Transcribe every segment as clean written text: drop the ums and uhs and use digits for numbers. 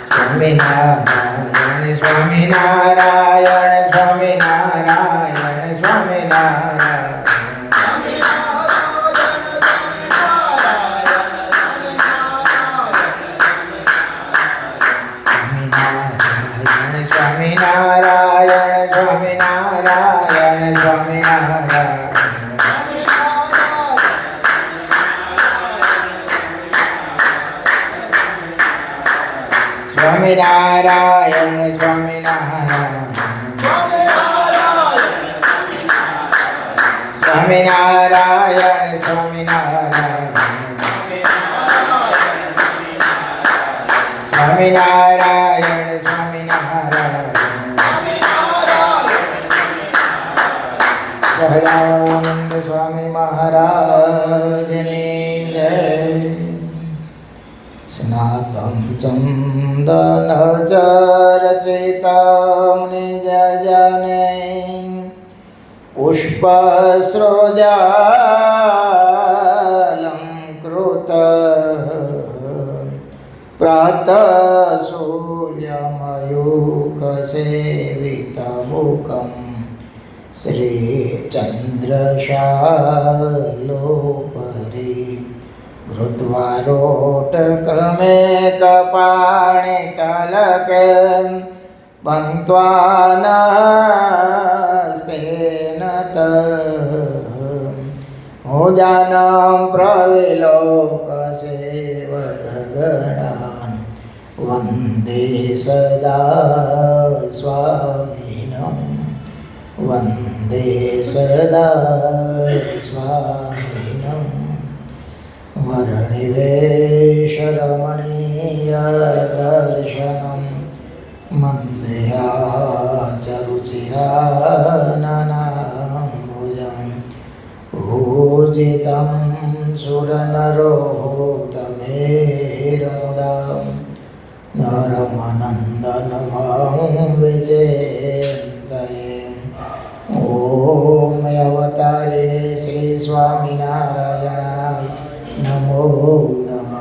સ્વામિનારાયણ સ્વામિનારાયણ સ્વામિનારાયણ સ્વામિનારાયણ સ્વામિનારાયણ સ્વામિનારાયણ સ્વામિનારાયણ સ્વામિનારાયણ સ્વામિનારાયણ સ્વામિનારાયણ સ્વામિનારાયણ સહજાનંદ સ્વામી મહારાજની જય. સ્નાતં ચંદન ચરચિતં નિજજને પુષ્પસૃજાલંકૃત પ્રાતઃ સૂર્યમયુખસેવિતમુખં શ્રીચંદ્રશાલોપરી ઘૃત્વારોટકમેકપાણિતલકે બંત્વાનસ્તેન ભુજાનાં પ્રવિલોકસેવકગણાन् વંદે સદા સ્વામિનં વંદે સદા સ્વામિનં. વર્ણિવેશરમણીયદર્શનં મંદયાચરુચિરાનનાંબુજં ભૂજિतं સુરનરોત્તમેર્મુદાં નરમનन्दનમહં વિચિन्तये. ઓમ અવતારિણે શ્રી સ્વામિનારાયણાય નમો નમઃ.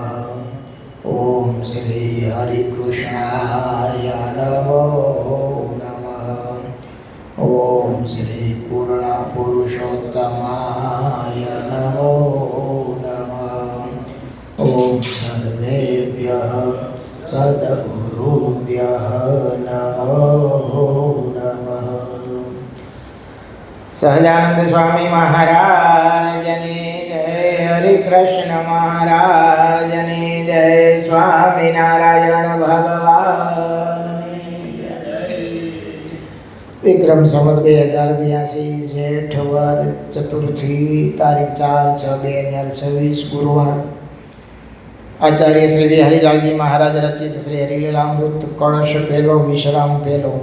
ઓમ શ્રી હરિકૃષ્ણાય નમો નમઃ. ઓમ શ્રી પૂર્ણ પુરુષોત્તમાય નમો નમઃ. ઓમ સર્વેભ્યઃ સદ્ગુરુભ્યઃ નમો નમઃ. સહજાનંદ સ્વામી મહારાજની જય. હરિકૃષ્ણ મહારાજની જય. સ્વામિનારાયણ ભગવાનની જય. વિક્રમ સંવત 2082 જેઠ વદ ચતુર્થી તારીખ 4/6/2026 ગુરુવાર. આચાર્ય શ્રી હરિલાલજી મહારાજ રચિત શ્રી હરિલીલામૃત કળશ પહેલો વિશ્રામ પહેલો.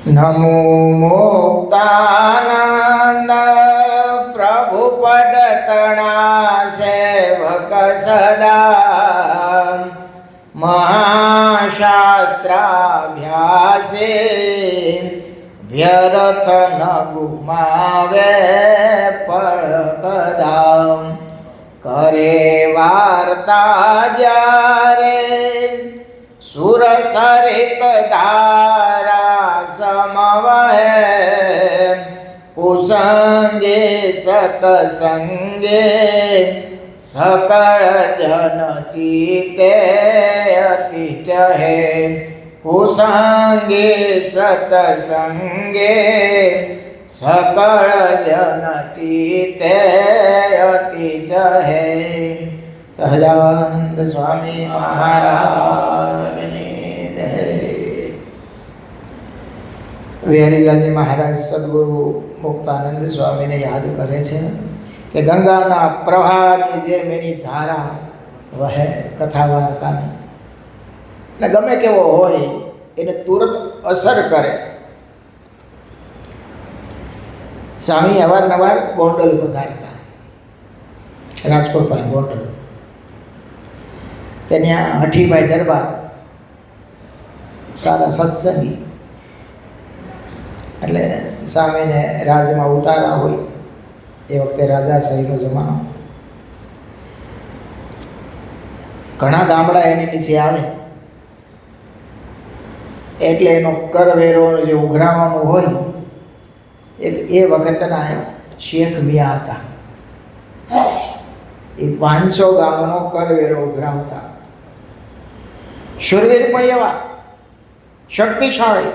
નમો મુક્તાનંદ પ્રભુ પદ તણા સેવક સદા મહાશાસ્ત્રાભ્યાસે વ્યર્થ ન ગુમાવે પળકદા. કરે વાર્તા જ્યારે સુર સરિત ધારા સમવહે કુસંગે સતસંગે સકળ જન ચિતે અતિ ચહે. કુસંગે સતસંગે સકળ જન ચિતે અતિ ચહે. સહજાનંદ સ્વામી મહારાજની જય. હરિલાલજી મહારાજ સદગુરુ મુક્તાનંદ સ્વામીને યાદ કરે છે કે ગંગાના પ્રવાહની જેમ એની ધારા વહે કથા વાર્તાની, ને ગમે કેવો હોય એને તુરંત અસર કરે. સ્વામી અવારનવાર ગોંડલ પધારતા, રાજકોટ પાસે ગોંડલ. ત્યાં હઠીભાઈ દરબાર સારા સત્સંગી, એટલે સ્વામીને રાજમાં ઉતારા હોય એ વખતે રાજાશાહીનો જમાનો. ઘણા ગામડા એની નીચે આવે એટલે એનો કરવેરો જે ઉઘરાવવાનો હોય એ વખતના શેખ મિયા હતા. એ 500 ગામનો કરવેરો ઉઘરાવતા. શૂરવીર પણ એવા શક્તિશાળી,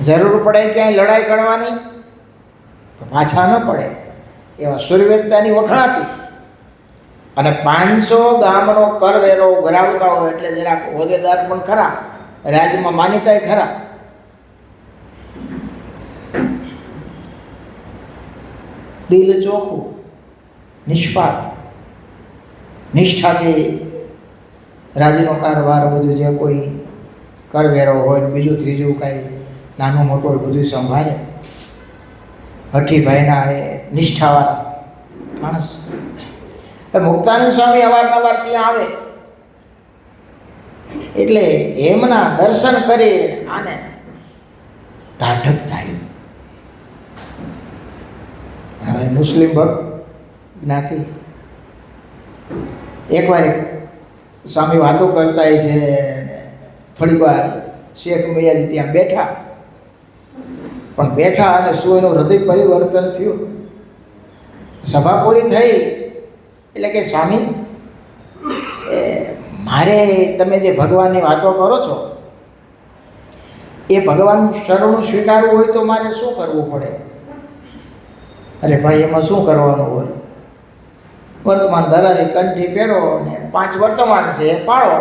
જરૂર પડે ક્યાંય લડાઈ કરવાની તો પાછા ન પડે એવા શૂરવીરતાની વખણાતી. અને 500 ગામનો કરવેરો ઉઘરાવતા હોય એટલે જરાક હોદ્દેદાર પણ ખરા, રાજ્યમાં માન્યતાય ખરા. દિલ ચોખ્ખું, નિષ્પાપ, નિષ્ઠાથી રાજ્યનો કારવાર બધું જે કોઈ કરવેરો હોય બીજું ત્રીજું કાંઈ નાનું મોટું હોય બધું સંભાળે. હઠીભાઈના એ નિષ્ઠાવાળા માણસ. મુક્તાનંદ સ્વામી અવારનવાર ત્યાં આવે એટલે એમના દર્શન કરી આને ટાઢક થાય. હવે મુસ્લિમ ભક્ત જ્ઞાતિ એકવાર સ્વામી વાતો કરતા છે, થોડીક વાર શેખ મૈયાજી ત્યાં બેઠા, પણ બેઠા અને શું એનું હૃદય પરિવર્તન થયું. સભા પૂરી થઈ એટલે કે સ્વામી મારે તમે જે ભગવાનની વાતો કરો છો એ ભગવાનનું શરણું સ્વીકારવું હોય તો મારે શું કરવું પડે? અરે ભાઈ એમાં શું કરવાનું હોય? વર્તમાન ધરાવી કંઠી પહેરો અને 5 વર્તમાન છે એ પાળો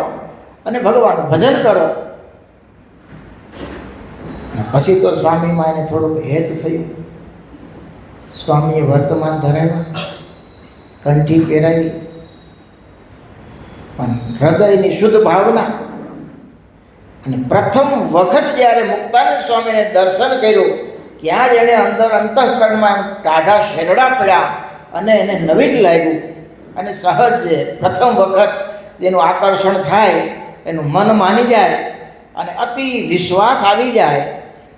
અને ભગવાનનું ભજન કરો. પછી તો સ્વામીમાં એને થોડુંક હેત થયું. સ્વામીએ વર્તમાન ધરાવ્યા, કંઠી પહેરાવી, પણ હૃદયની શુદ્ધ ભાવના. અને પ્રથમ વખત જ્યારે મુક્તાનંદ સ્વામીને દર્શન કર્યું ત્યાં જ એણે અંતઃકરણમાં ટાઢા શેરડા પડ્યા અને એને નવીન લાગ્યું. અને સહજ પ્રથમ વખત જેનું આકર્ષણ થાય એનું મન માની જાય અને અતિ વિશ્વાસ આવી જાય.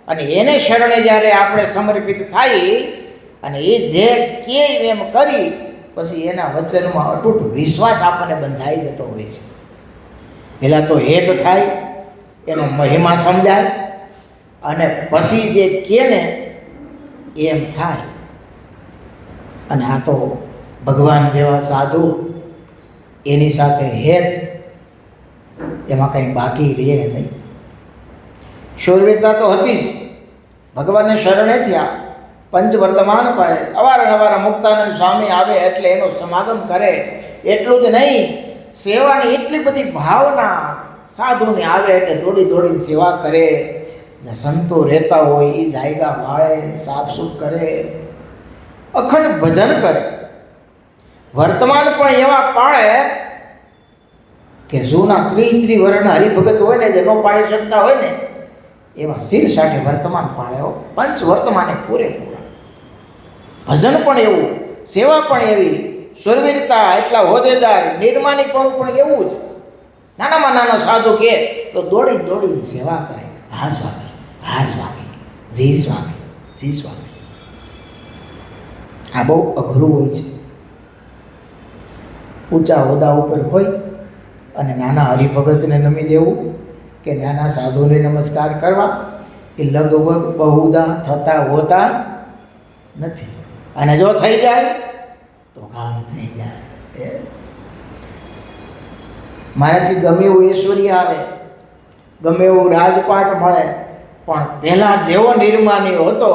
અને એને શરણે જ્યારે આપણે સમર્પિત થાય અને એ જે કે એમ કરી પછી એના વચનમાં અતૂટ વિશ્વાસ આપણને બંધાઈ જતો હોય છે. પહેલાં તો હેત થાય, એનો મહિમા સમજાય અને પછી જે કે ને એમ થાય. અને આ તો ભગવાન જેવા સાધુ એની સાથે હેત, એમાં કંઈ બાકી રહે નહીં. શૂરવીરતા તો હતી જ, ભગવાનને શરણે થયા, પંચવર્તમાન પડે. અવારનવાર મુક્તાનંદ સ્વામી આવે એટલે એનો સમાગમ કરે. એટલું જ નહીં, સેવાની એટલી બધી ભાવના. સાધુને આવે એટલે દોડી દોડીને સેવા કરે. જે સંતો રહેતા હોય એ જાયગા વાળે, સાફસૂફ કરે, અખંડ ભજન કરે. વર્તમાન પણ એવા પાળે કે જૂના 30 વર્ષના હરિભગત હોય ને, જે ન પાડી શકતા હોય ને એવા શિર સાથે વર્તમાન પાળ્યો. પંચ વર્તમાને પૂરેપૂરા. ભજન પણ એવું, સેવા પણ એવી, શૂરવીરતા, એટલા હોદ્દેદાર, નિર્માનીપણું પણ એવું જ. નાનામાં નાનો સાધુ કહે તો દોડી દોડીને સેવા કરે. હા સ્વામી, હા સ્વામી, જી સ્વામી, જી સ્વામી. આ બહુ અઘરું હોય છે. ઊંચા હોદ્દા ઉપર હોય અને નાના હરિભગતને નમી દેવું કે નાના સાધુને નમસ્કાર કરવા એ લગભગ બહુદા થતા હોતા નથી. અને જો થઈ જાય તો કામ થઈ જાય. મારાથી ગમે એવું ઐશ્વર્ય આવે, ગમે એવું રાજપાટ મળે, પણ પહેલાં જેવો નિર્માની હતો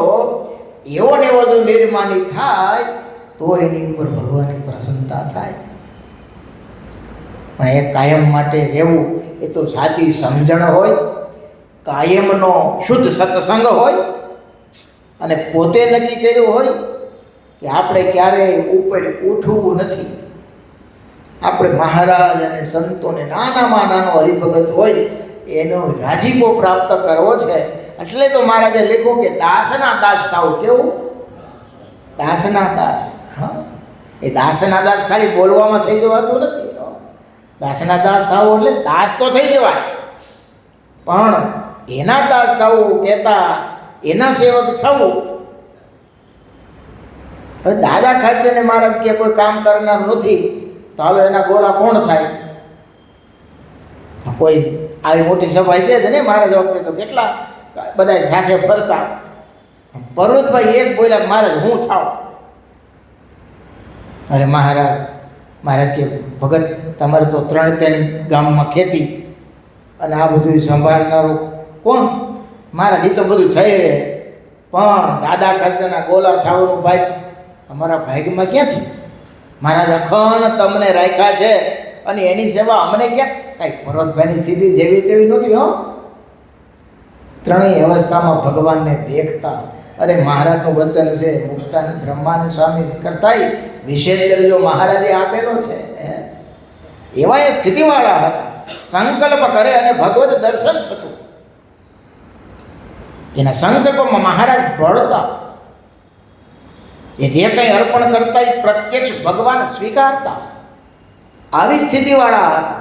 એવો ને એવો જો નિર્માની થાય તો એની ઉપર ભગવાનની પ્રસન્નતા થાય. પણ એ કાયમ માટે રહેવું એ તો સાચી સમજણ હોય, કાયમનો શુદ્ધ સત્સંગ હોય અને પોતે નક્કી કર્યું હોય કે આપણે ક્યારેય ઉપર ઉઠવું નથી. આપણે મહારાજ અને સંતોને નાનામાં નાનો હરિભગત હોય એનો રાજીપો પ્રાપ્ત કરવો છે. એટલે તો મહારાજે લખ્યું કે દાસના દાસ થાવ. કેવું? દાસના દાસ. હા, એ દાસના દાસ ખાલી બોલવામાં થઈ જવાતું નથી. દાસના દાસ થવું એટલે દાસ તો થઈ જવાય, પણ એના દાસ થવું કહેતા એના સેવક થવું. હવે દાદા ખાચરને મહારાજ કે કોઈ કામ કરનાર નથી તો તો હાલો એના ગોલા કોણ થાય? કોઈ આવી મોટી સભા છે જ નહીં મહારાજ વખતે તો કેટલા બધા સાથે ફરતા. પર્વતભાઈ એક બોલ્યા મહારાજ હું થાવ. અરે મહારાજ કે ભગત તમારે તો 3 ગામમાં ખેતી અને આ બધું સંભાળનારું કોણ? મહારાજ એ તો બધું થઈ રહે, પણ દાદા ખાસાના ગોલા થવાનું ભાઈ અમારા ભાગ્યમાં ક્યાંથી? મહારાજ અખંડ તમને રાખ્યા છે અને એની સેવા અમને ક્યાં? કાંઈ પર્વતભાઈની સ્થિતિ જેવી તેવી નહોતી હો. 3 અવસ્થામાં ભગવાનને દેખતા. અરે મહારાજનું વચન છે, મુક્તાનંદ બ્રહ્માનંદ સ્વામી કરતા વિશેષ દરજ્જો મહારાજે આપેલો છે. એવા એ સ્થિતિવાળા હતા. સંકલ્પ કરે અને ભગવત દર્શન થતું. એના સંકલ્પમાં મહારાજ ભળતા. એ જે કંઈ અર્પણ કરતા એ પ્રત્યક્ષ ભગવાન સ્વીકારતા. આવી સ્થિતિવાળા હતા.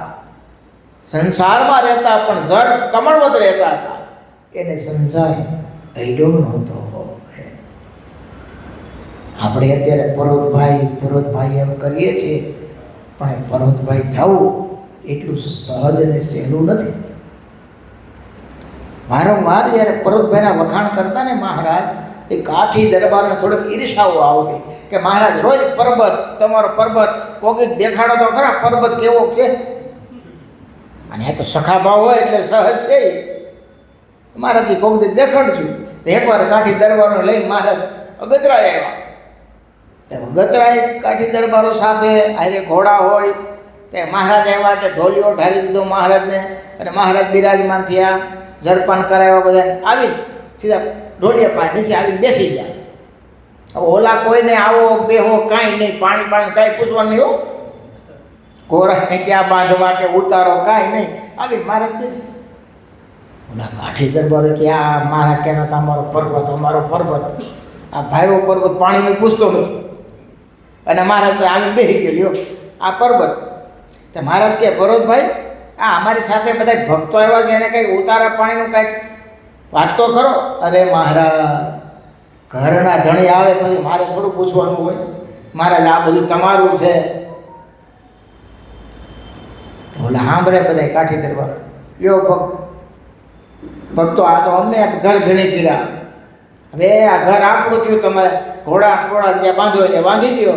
સંસારમાં રહેતા પણ જળ કમળવત રહેતા હતા. એને સંસાર અડ્યો નહોતો. આપણે અત્યારે પર્વતભાઈ એમ કરીએ છીએ, પણ પર્વતભાઈ થવું એટલું સહજ અને સહેલું નથી. વારંવાર જ્યારે પર્વતભાઈના વખાણ કરતા ને મહારાજ, એ કાઠી દરબારને થોડીક ઈર્ષાઓ આવતી કે મહારાજ રોજ પર્વત, તમારો પર્વત કોઈક દેખાડો તો ખરા પર્વત કેવો છે. અને આ તો સખાભાવ હોય એટલે સહજ છે. મહારાજજી કોઈક દેખાડશું. એકવાર કાઠી દરબારને લઈને મહારાજ અગતરાય આવ્યા. ગતરાએ કાઠી દરબારો સાથે આરે ઘોડા હોય તે મહારાજ આવ્યા એટલે ઢોલિયો ઢાળી દીધો મહારાજને, અને મહારાજ બિરાજમાન થયા, જળપાન કરાવ્યા. બધા આવી સીધા ઢોલિયા પાસે નીચે આવીને બેસી ગયા. હવે ઓલા કોઈને આવો બેહો કાંઈ નહીં, પાણી કાંઈ પૂછવાનું નહીં હો. કોરાને ક્યાં બાંધવા કે ઉતારો કાંઈ નહીં. આવીને મહારાજ બેસી. ઓલા કાઠી દરબારો કે આ મહારાજ કહેતા હતા અમારો પર્વત, આ ભાઈઓ પર્વત પાણીને પૂછતો નથી. અને મહારાજ આવીને બેસી ગયો, લ્યો આ પર્વત. તો મહારાજ કે પર્વતભાઈ, આ અમારી સાથે બધા ભક્તો આવ્યા છે, એને કંઈક ઉતારા પાણીનું કંઈક વાત તો કરો. અરે મહારાજ, ઘરના ધણી આવે પછી મારે થોડું પૂછવાનું હોય? મહારાજ આ બધું તમારું છે. તો ઓલા સાંભળે બધા કાઠી દરબાર, લ્યો ભક્તો, આ તો અમને ઘર ધણી કર્યા, હવે આ ઘર આપણું થયું, તમારે ઘોડા જ્યાં બાંધો ત્યાં બાંધી દો.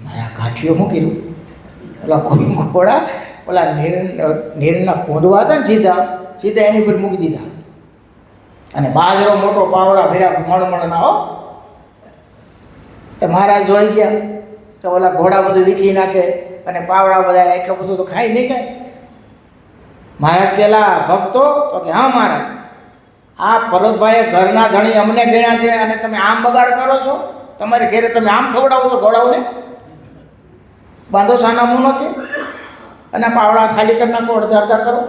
મારા કાઠીઓ મૂકી દઉં. ઓલા ઘોડા ઓલા નીરના કોંદવા હતા ને સીધા એની પર મૂકી દીધા. અને બાજરો મોટો પાવડા ભેરા મણમણના હો. તો મહારાજ જોઈ ગયા તો ઓલા ઘોડા બધું વીખી નાખે અને પાવડા બધા એટલું બધું તો ખાઈ નહીં કાંઈ. મહારાજ કહેલા ભક્તો, તો કે હા મહારાજ, આ પર્વતભાઈએ ઘરના ધણી અમને ગણ્યા છે અને તમે આમ બગાડ કરો છો? તમારે ઘેરે તમે આમ ખવડાવો છો ઘોડાઓને? બાંધો સાના મું કે અને પાવડા ખાલી કરી નાખો, અડધા કરો.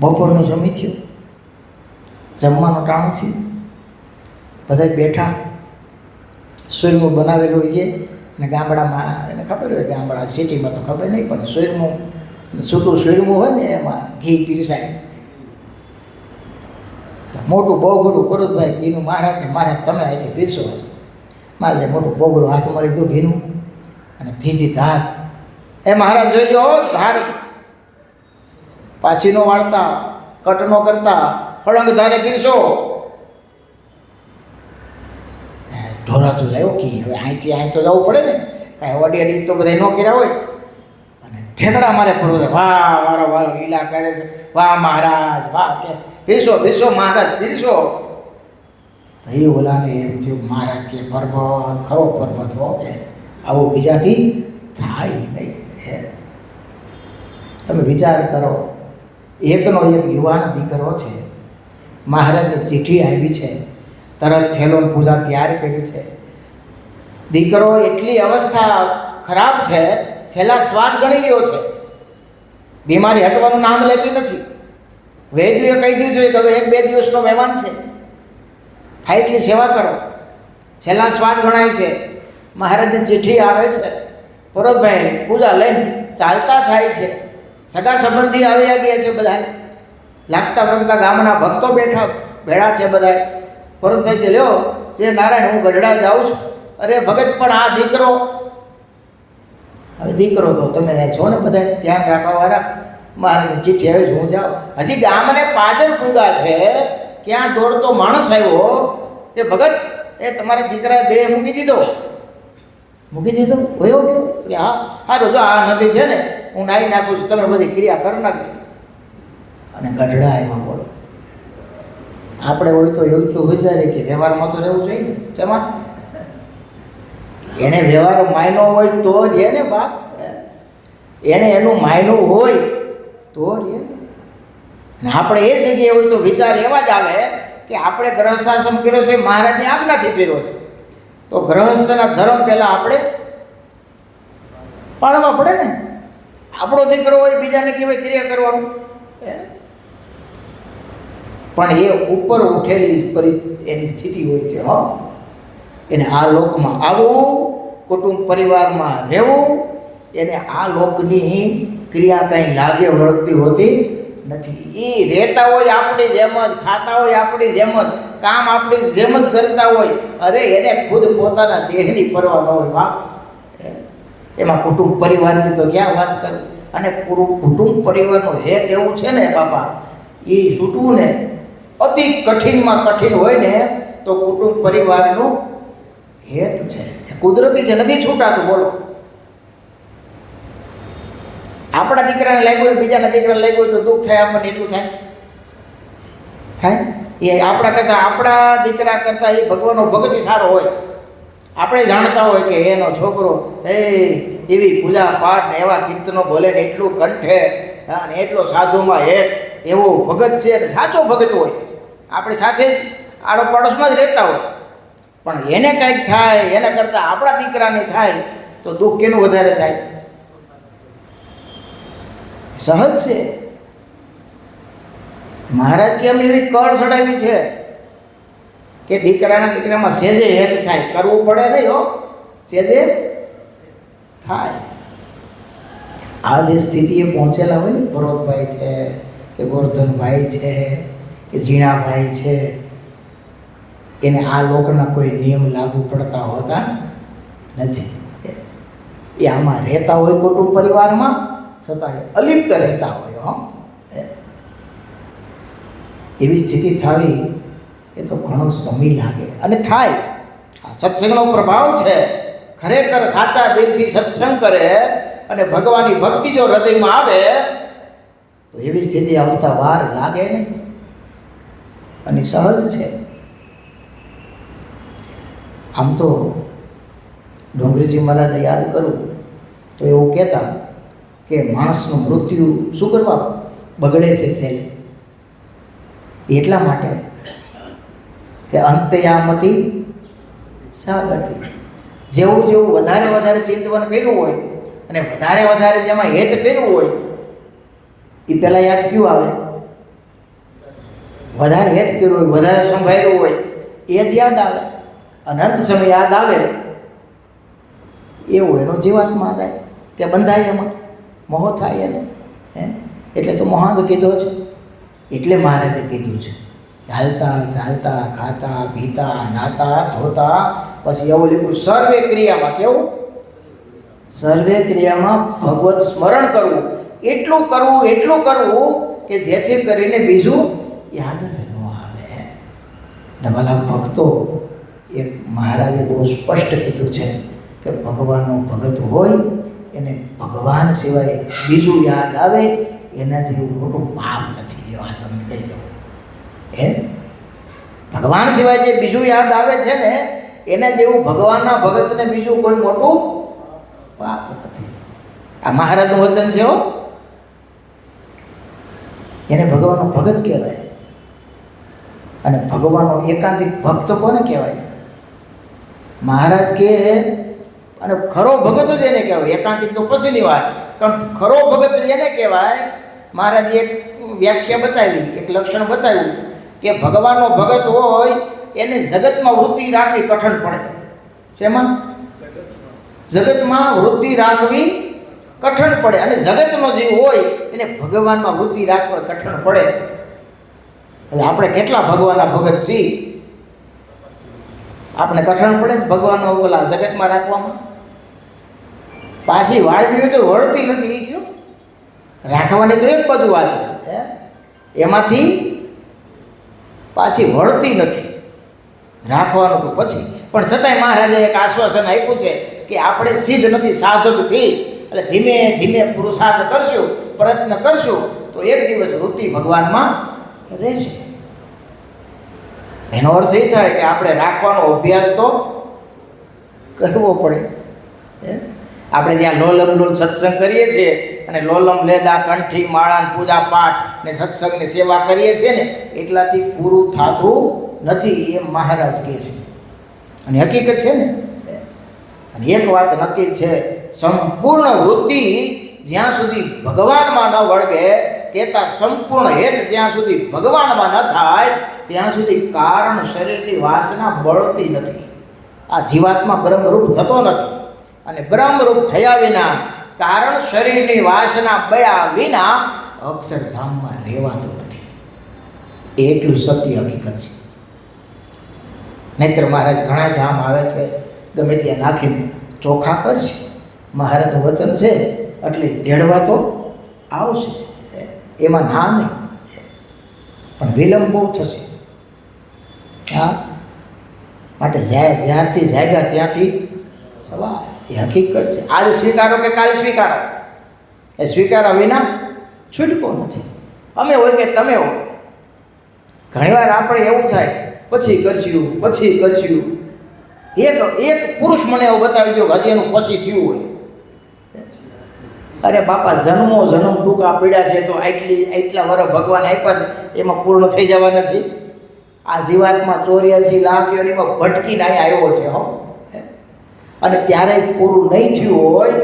બપોરનું જમી થયું, જમવાનું ટાણું થયું, બધા બેઠા. સૂરમું બનાવેલું હોય છે અને ગામડામાં એને ખબર હોય, ગામડા સિટીમાં તો ખબર નહીં, પણ સૂરમું છૂટું સૂરમું હોય ને એમાં ઘી પીરસાય. મોટું બોગરું પર્વતભાઈ ઘીનું મહારાજને તમે અહીંથી પીરસો. મહારાજે મોટું બોગરું હાથમાં લીધું ઘીનું અને ધીધી ધાર. એ મહારાજ જોઈ લો, ધાર પાછી નો વાળતા, કટ નો કરતા, હળંગ ધારે પીરસો. ઢોરાતું જાય કે હવે અહીંથી અહીં તો જવું પડે ને, કાંઈ અડી તો બધા ન કર્યા હોય. અને ઠેકડા મારે પર્વત, વાહ મારો વારો લીલા કરે છે, વાહ મહારાજ વાહ, કે પીરસો મહારાજ પીરસો. તો એ ઓલાને એમ થયું, મહારાજ કે પર્વત ખરો પર્વત હો, કે આવું બીજાથી થાય નહીં. તમે વિચાર કરો, એકનો એક યુવાન દીકરો છે, મહારાજની ચિઠ્ઠી આવી છે, તરત થેલો પૂજા તૈયાર કરી છે. દીકરો એટલી અવસ્થા ખરાબ છે, છેલ્લા શ્વાસ ગણી રહ્યો છે, બીમારી હટવાનું નામ લેતી નથી. વૈદ્યોએ કહી દીધું કે હવે 1-2 દિવસનો મહેમાન છે, થાય એટલી સેવા કરો. છેલ્લા શ્વાસ ગણાય છે. મહારાજની ચિઠ્ઠી આવે છે, પર્વતભાઈ પૂજા લઈને ચાલતા થાય છે. સગા સંબંધી આવી ગયા છે, બધા લાગતા વળગતા ગામના ભક્તો ભેળા છે બધા. પર્વતભાઈ કે લ્યો જે નારાયણ, હું ગઢડા જાઉં છું. અરે ભગત, પણ આ દીકરો હવે દીકરો તો તમે છો ને બધા ધ્યાન રાખવાવાળા, મારે ચીઠી આવી હું જાઉં. હજી ગામને પાદર પૂગા છે, ક્યાં દોડતો માણસ આવ્યો કે ભગત એ તમારા દીકરાએ દેહ મૂકી દીધો. હોયો ગયો કે હા સારું, જો આ નદી છે ને હું નાહી નાખું છું, તમે બધી ક્રિયા કરી નાખજો. અને ગઢડા આવ્યા. બોલો, આપણે હોય તો એટલું વિચારીએ કે વ્યવહારમાં તો રહેવું જોઈએ ને. તેમાં એને વ્યવહાર માયનો હોય તો જ એને બાપ, એને એનું માયનું હોય તો જ એને. અને આપણે એ જગ્યાએ હોય તો વિચાર એવા જ આવે કે આપણે ગ્રહસ્થાશ્રમ કર્યો છે મહારાજની આજ્ઞાથી કર્યો છે, તો ગ્રહસ્થના ધર્મ પહેલાં આપણે પાળવા પડે ને. આપણો દીકરો હોય બીજાને કેવાય ક્રિયા કરવાનું. પણ એ ઉપર ઉઠેલી એની સ્થિતિ હોય છે. એને આ લોકમાં આવવું, કુટુંબ પરિવારમાં રહેવું, એને આ લોકની ક્રિયા કંઈ લાગે વળગતી હોતી નથી. એ રહેતા હોય આપણી જેમ જ, ખાતા હોય આપણી જેમ જ, કામ આપણી જેમ જ કરતા હોય. અરે એને ખુદ પોતાના દેહની પરવા ન હોય બાપ. એમાં કુટુંબ પરિવારની તો ક્યાં વાત કરવી. અને કુટુંબ પરિવારનો હેત એવું છે ને બાપા, એ છૂટવું ને અતિ કઠિનમાં કઠિન હોય ને તો કુટુંબ પરિવારનું હેત છે, એ કુદરતી છે, નથી છૂટાતું. બોલો, આપણા દીકરાને લાગ્યું હોય, બીજાના દીકરાને લાગ્યું હોય તો દુઃખ થાય આપણને, એટલું થાય. એ આપણા કરતાં, આપણા દીકરા કરતાં એ ભગવાનનો ભગત સારો હોય. આપણે જાણતા હોય કે એનો છોકરો એવી પૂજા પાઠ ને એવા કીર્તનો બોલે ને એટલું કંઠે અને એટલો સાધુમાં હેત એવો ભગત છે, અને સાચો ભગત હોય. આપણે સાથે જ આડો પડોશમાં જ રહેતા હોય, પણ એને કંઈક થાય, એના કરતાં આપણા દીકરાને થાય તો દુઃખ કેનું વધારે થાય? સહજ છે. મહારાજ કેમ એવી કળ ચડાવી છે કે દીકરામાં સેજે હેત થાય, કરવું પડે નહીં હો, સેજે થાય. આ જે સ્થિતિએ પહોંચેલા હોય ને, પર્વતભાઈ છે કે ગોરધનભાઈ છે કે ઝીણાભાઈ છે, એને આ લોકના કોઈ નિયમ લાગુ પડતા હોતા નથી. એ આમાં રહેતા હોય કુટુંબ પરિવારમાં, છતાં અલિપ્ત રહેતા હોય. એવી સ્થિતિ થવી એ તો ઘણો સમય લાગે, અને થાય. આ સત્સંગનો પ્રભાવ છે. ખરેખર સાચા દિલથી સત્સંગ કરે અને ભગવાનની ભક્તિ જો હૃદયમાં આવે તો એવી સ્થિતિ આવતા વાર લાગે નહીં, અને સહજ છે. આમ તો ડોંગરીજી મહારાજને યાદ કરું તો એવું કહેતા કે માણસનું મૃત્યુ શું કરવા બગડે છે છેલ્લે, એટલા માટે કે અંતયામતી સાગતિ. જેવું જેવું વધારે વધારે ચિંતવન કર્યું હોય અને વધારે વધારે જેમાં હેત કર્યું હોય, એ પહેલાં યાદ ક્યું આવે? વધારે હેત કર્યું હોય, વધારે સંભાળ્યું હોય એ જ યાદ આવે. અનંત સમય યાદ આવે એવું એનો જીવાત્મા થાય, તે બંધાય, એમાં મોહ થાય એને. એટલે તો મોહાંગ કીધો છે. એટલે મહારાજે કીધું છે હાલતા ચાલતા ખાતા પીતા નાતા ધોતા, પછી એવું લીધું સર્વે ક્રિયામાં. કેવું? સર્વે ક્રિયામાં ભગવત સ્મરણ કરવું. એટલું કરવું, એટલું કરવું કે જેથી કરીને બીજું યાદ જ ન આવે. ડબલા ભક્તો, એ મહારાજે બહુ સ્પષ્ટ કીધું છે કે ભગવાનનો ભગત હોય એને ભગવાન સિવાય બીજું યાદ આવે એના જેવું મોટું પાપ નથી. આ તમને કહી દઉં. ભગવાન સિવાય જે બીજું યાદ આવે છે ને, એના જેવું ભગવાનના ભગતને બીજું કોઈ મોટું પાપ નથી. આ મહારાજનું વચન છે હો. એને ભગવાનનો ભગત કહેવાય. અને ભગવાનનો એકાંતિક ભક્ત કોને કહેવાય? મહારાજ કે, અને ખરો ભગત જ એને કહેવાય. એકાંતિક તો પછીની વાત, પણ ખરો ભગત જ એને કહેવાય. મહારાજે એક વ્યાખ્યા બતાવી, એક લક્ષણ બતાવ્યું કે ભગવાનનો ભગત હોય એને જગતમાં વૃત્તિ રાખવી કઠણ પડે. શેમાં? જગતમાં વૃત્તિ રાખવી કઠણ પડે. અને જગતનો જીવ હોય એને ભગવાનમાં વૃત્તિ રાખવા કઠણ પડે. હવે આપણે કેટલા ભગવાનના ભગત છીએ? આપણે કઠણ પડે જ ભગવાનનો ઓલા જગતમાં રાખવામાં. પાછી વાળવી હોય તો વળતી નથી, એ કયો રાખવાની તો એક બાજુ વાત હે, એમાંથી પાછી વળતી નથી, રાખવાનું તો પછી. પણ છતાંય મહારાજે એક આશ્વાસન આપ્યું છે કે આપણે સિદ્ધ નથી, સાધકથી, એટલે ધીમે ધીમે પુરુષાર્થ કરશું, પ્રયત્ન કરશું તો એક દિવસ વૃત્તિ ભગવાનમાં રહેશે. એનો અર્થ એ થાય કે આપણે રાખવાનો અભ્યાસ તો કરવો પડે. આપણે જ્યાં લોલમ લોલ સત્સંગ કરીએ છીએ અને લોલમ લેદા કંઠી માળા પૂજા પાઠ ને સત્સંગની સેવા કરીએ છીએ ને એટલાથી પૂરું થતું નથી, એમ મહારાજ કહે છે. અને હકીકત છે ને. અને એક વાત નક્કી છે, સંપૂર્ણ વૃત્તિ જ્યાં સુધી ભગવાનમાં ન વળગે, કહેતા સંપૂર્ણ હેત જ્યાં સુધી ભગવાનમાં ન થાય ત્યાં સુધી કારણ શરીરની વાસના બળતી નથી. આ જીવાત્મા બ્રહ્મરૂપ થતો નથી, અને બ્રહ્મરૂપ થયા વિના, કારણ શરીરની વાસના બળ્યા વિના અક્ષરધામમાં રહેવાતું નથી. એટલું સત્ય હકીકત છે. નહીતર મહારાજ ઘણા ધામ આવે છે, ગમે ત્યાં નાખીને ચોખ્ખા કરશે. મહારાજનું વચન છે એટલે તેડવા તો આવશે, એમાં ના નહીં, પણ વિલંબ બહુ થશે. હા, માટે જ્યારથી જાગ્યા ત્યાંથી સવાલ, એ હકીકત છે. આજે સ્વીકારો કે કાલે સ્વીકારો, એ સ્વીકાર્યા વિના છૂટકો નથી. અમે હોય કે તમે હોય, ઘણીવાર આપણે એવું થાય પછી કરશું. એક પુરુષ મને એવું બતાવી દો હજી એનું પછી થયું હોય. અરે બાપા, જન્મ ટૂંકા પીડ્યા છે તો એટલા વર્ષ ભગવાન આપ્યા છે, એમાં પૂર્ણ થઈ જવા નથી. આ જીવાતમાં 84 લાખ યોનીમાં ભટકીને અહીંયા આવ્યો છે હો. અને ત્યારે પૂરું નહીં થયું હોય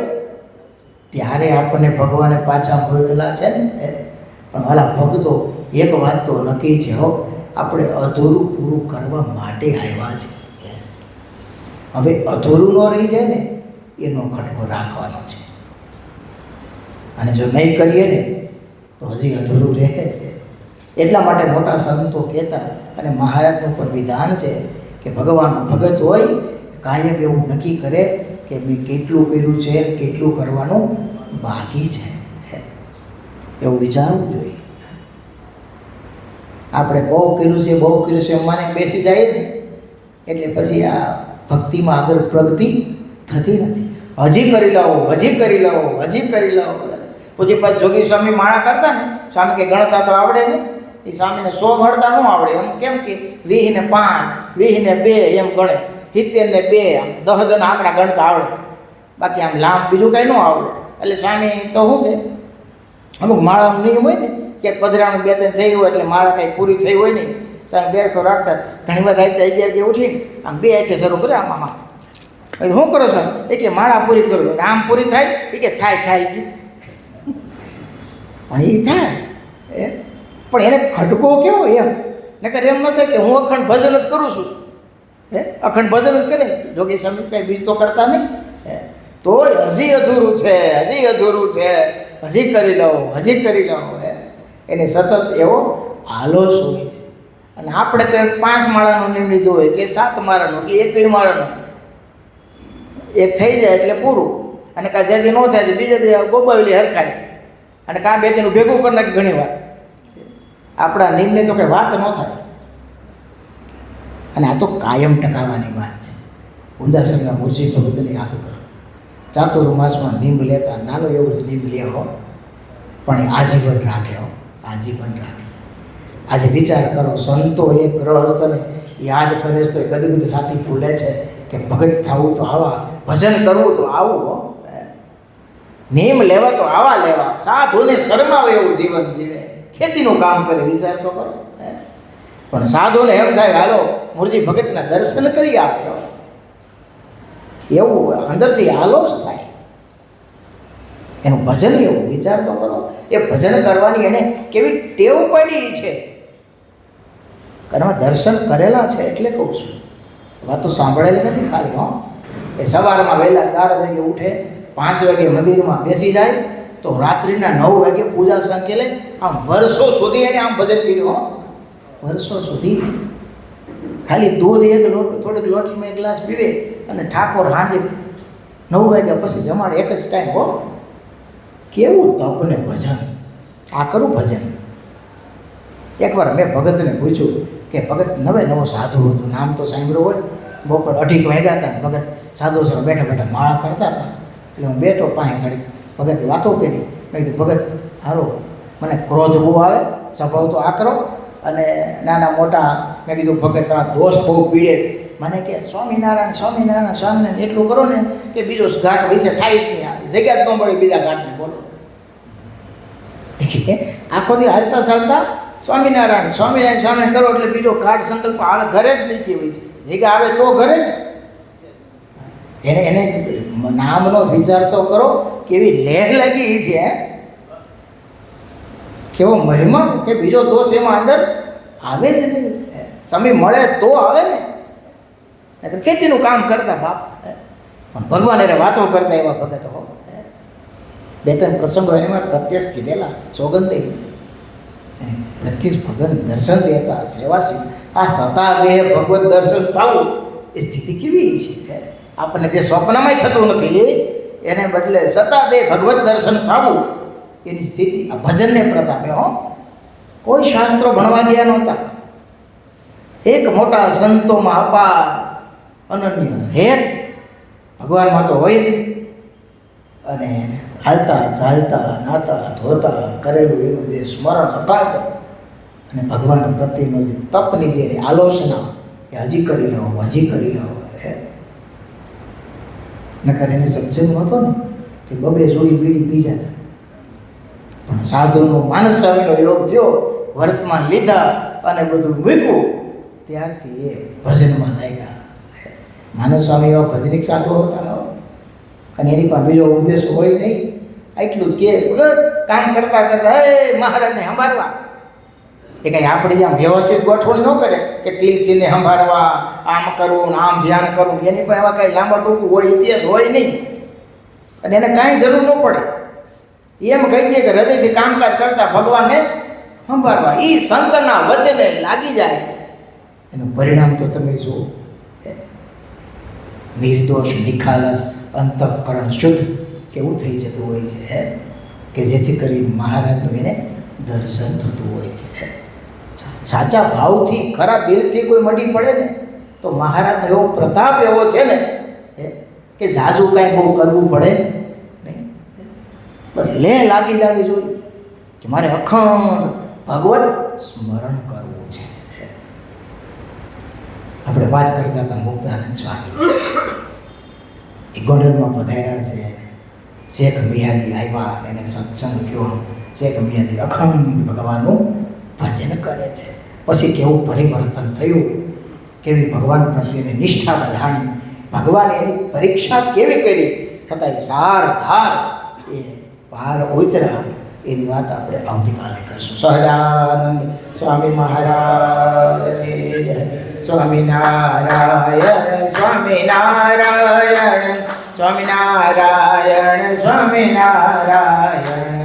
ત્યારે આપણને ભગવાને પાછા મોકલેલા છે ને. પણ વાલા ભક્તો, એક વાત તો નક્કી છે હો, આપણે અધૂરું પૂરું કરવા માટે આવ્યા છે. હવે અધૂરું ન રહી જાય ને એનો ખટકો રાખવાનો છે. અને જો નહીં કરીએ ને તો હજી અધૂરું રહે છે. એટલા માટે મોટા સંતો કહેતા, અને મહારાજનું પણ વિધાન છે કે ભગવાનનો ભગત હોય કાયમ એવું નક્કી કરે કે મેં કેટલું કર્યું છે, કેટલું કરવાનું બાકી છે, એવું વિચારવું જોઈએ. આપણે બહુ કર્યું છે એમ માને બેસી જાય ને એટલે પછી આ ભક્તિમાં આગળ પ્રગતિ થતી નથી. હજી કરી લઉં. પછી પાછું જોગી સ્વામી માળા કરતા ને, સ્વામી કે ગણતા તો આવડે ને, એ સ્વામીને 100 ગણતા ન આવડે. એમ કેમ કે 20 ને 5, 20 ને 2 એમ ગણે, 70 ને 2, આમ 10 આંકડા ગણતા આવડે, બાકી આમ લાંબ બીજું કંઈ ન આવડે. એટલે સ્વામી તો શું છે, અમુક માળાનો નિયમ હોય ને કે પધરાનું 2-3 થઈ હોય એટલે માળા કાંઈ પૂરી થઈ હોય નહીં, સ્વામી બેરખો રાખતા. ઘણી વાર રાતે 11 ઉઠીને આમ 2 હાથે શરૂ કરે આમાં. શું કરો સાહેબ? એ કે માળા પૂરી કરું. આમ પૂરી થાય? એ કે થાય. પણ એ થાય, પણ એને ખટકો કેવો એમ નકર એમ ન થાય કે હું અખંડ ભજન જ કરું છું. અખંડ ભજન જ કરે જોગી સ્વામી, કંઈ બીજું તો કરતા નહીં. તો હજી અધૂરું છે, હજી કરી લઉં. એને સતત એવો આલોસ હોય છે. અને આપણે તો એક 5 માળાનો નિયમ લીધો હોય કે 7 માળાનો કે 21 માળાનો, એક થઈ જાય એટલે પૂરું. અને કાં જેથી ન થાય તો બીજા દી ગોબાવેલી હરખાય, અને કાં 2-3 ભેગું કરી નાખી. ઘણી વાર આપણા નિયમની તો કંઈ વાત ન થાય. અને આ તો કાયમ ટકાવવાની વાત છે. ઊંધાસરના મૂર્તિ ભગતને યાદ કરો, ચાતુર્માસમાં નિયમ લેતા, નાનો એવું જ નિયમ લેવો, પણ એ આજીવન રાખે. આજે વિચાર કરો, સંતો એક ગ્રહસ્થને યાદ કરે છે તો એ ગદગદ છાતી ફૂલે છે કે ભગત થવું તો આવા, ભજન કરવું તો આવું, નિયમ લેવા તો આવા લેવા, સાધુને શરમાવે એવું જીવન જીવે, ખેતીનું કામ કરે. વિચાર તો કરો. પણ સાધુને એમ થાય હાલો મૂળજી ભગતના દર્શન કરી આવ્યો, એવું અંદરથી આલોસ થાય. એનું ભજન એવું. વિચાર તો કરો, એ ભજન કરવાની એને કેવી ટેવ પડી છે. ઘરમાં દર્શન કરેલા છે એટલે કહું છું, વાત તો સાંભળેલી નથી ખાલી. એ સવારમાં વહેલા 4 વાગે ઉઠે, 5 વાગે મંદિરમાં બેસી જાય તો રાત્રિના 9 વાગે પૂજા સંકેલે. આમ વર્ષો સુધી એને આમ ભજન કર્યું. વર્ષો સુધી ખાલી દૂધ થોડીક લોટીમાં 1 ગ્લાસ પીવે, અને ઠાકોર સાંજે 9 વાગ્યા પછી જમાડે, એક જ ટાઈમ હો. કેવું તપ ને ભજન, આ કરું ભજન. એકવાર મેં ભગતને પૂછ્યું કે ભગત નવો સાધુ હતું, નામ તો સાંભળ્યું હોય. બપોર 2:30 વાગ્યા હતા, ભગત સાધુ સર બેઠા બેઠા માળા કરતા હતા. એટલે હું બેઠો પાસે ઘડી ભગતે વાતો કરી. મેં કીધું ભગત હારો, મને ક્રોધ બહુ આવે, સ્વભાવ તો આકરો અને નાના મોટા. મેં કીધું ભગત આ દોષ બહુ પીડે છે. મને કે સ્વામિનારાયણ સ્વામિનારાયણ સ્વામિનારાયણ એટલું કરો ને કે બીજો ઘાટ વિશે થાય જ નહીં, જગ્યા જ ન મળે બીજા ઘાટને. બોલો, આખો દી હાલતા ચાલતા સ્વામિનારાયણ સ્વામિનારાયણ સ્વામિનારાયણ કરો એટલે બીજો ઘાટ સંકલ્પ આવે ઘરે જ નહીં કેવી છે. જગ્યા આવે તો ઘરે ને એને નામનો વિચાર તો કરો, કેવી લેહ લાગી છે, કેવો મહિમા કે બીજો દોષ એમાં અંદર આવે જ નહીં. સમય મળે તો આવે ને, ખેતીનું કામ કરતા બાપ, પણ ભગવાન એને વાતો કરતા એવા ભગત હો. 2-3 પ્રસંગો એમાં પ્રત્યક્ષ કીધેલા, સોગંદે પ્રત્યક્ષ ભગવાન દર્શન દેતા, સેવા સિંહ. આ સતા દેહ ભગવત દર્શન થવું એ સ્થિતિ કેવી છે? આપણને જે સ્વપ્નમાં થતું નથી એને બદલે સતા દેહ ભગવત દર્શન થવું એની સ્થિતિ આ ભજનને પ્રતાપે હો. કોઈ શાસ્ત્રો ભણવા ગયા નહોતા, એક મોટા સંતોમાં અપાર અનન્ય હેત ભગવાનમાં તો હોય જ. અને હાલતા ચાલતા નાતા ધોતા કરેલું એનું જે સ્મરણ અકાળ અને ભગવાન પ્રત્યેનો જે તપની જે આલોચના એ હજી કરી લો, હજી કરી લો. નકર એને સત્સંગ નહોતો ને કે 2 જોડી બીડી પી જતા. પણ સાધુનો માનસ સ્વામીનો યોગ થયો, વર્તમાન લીધા અને બધું મૂક્યું, ત્યારથી એ ભજનમાં લાગ્યા. માનસ સ્વામી એવા ભજનિક સાધુ હતા અને એની પાસે બીજો ઉપદેશ હોય નહીં. એટલું જ કે કામ કરતાં કરતાં મહારાજને સંભાળવા. એ કંઈ આપણે આમ વ્યવસ્થિત ગોઠવણ ન કરે કે તિલ ચીને સંભાળવા, આમ કરવું ને આમ ધ્યાન કરવું. એની પાસે એવા કાંઈ લાંબા ટૂંકું હોય, ઇતિહાસ હોય નહીં અને એને કાંઈ જરૂર ન પડે. એમ કહી દે કે હૃદયથી કામકાજ કરતાં ભગવાનને સંભાળવા. એ સંતના વચને લાગી જાય એનું પરિણામ તો તમે જુઓ. નિર્દોષ નિખાલસ અંતઃકરણ શુદ્ધ કેવું થઈ જતું હોય છે કે જેથી કરીને મહારાજનું એને દર્શન થતું હોય છે. સાચા ભાવથી ખરા દિલથી કોઈ મંડી પડે ને તો મહારાજનો એવો પ્રતાપ એવો છે ને કે જાજુ કાંઈ બહુ કરવું પડે નહીં. બસ લાગી જવી જોઈએ કે મારે અખંડ ભગવત સ્મરણ કરવું છે. આપણે વાત કરતા હતા મુક્તાનંદ સ્વામી, એ ગોંડલમાં પધાર્યા છે. શેખ મિયાજી આવ્યા અને એને સત્સંગ થયો. શેખ મિયાજી અખંડ ભગવાનનું ભજન કરે છે. પછી કેવું પરિવર્તન થયું, કેવી ભગવાન પ્રત્યેની નિષ્ઠા બધાણી, ભગવાને એની પરીક્ષા કેવી કરી, છતાં સાર ધાર એ પાર ઉતરા. એની વાત આપણે આવતીકાલે કરીશું. સહજાનંદ સ્વામી મહારાજની જય. સ્વામિનારાયણ સ્વામિનારાયણ સ્વામિનારાયણ સ્વામિનારાયણ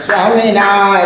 સ્વામિનારાયણ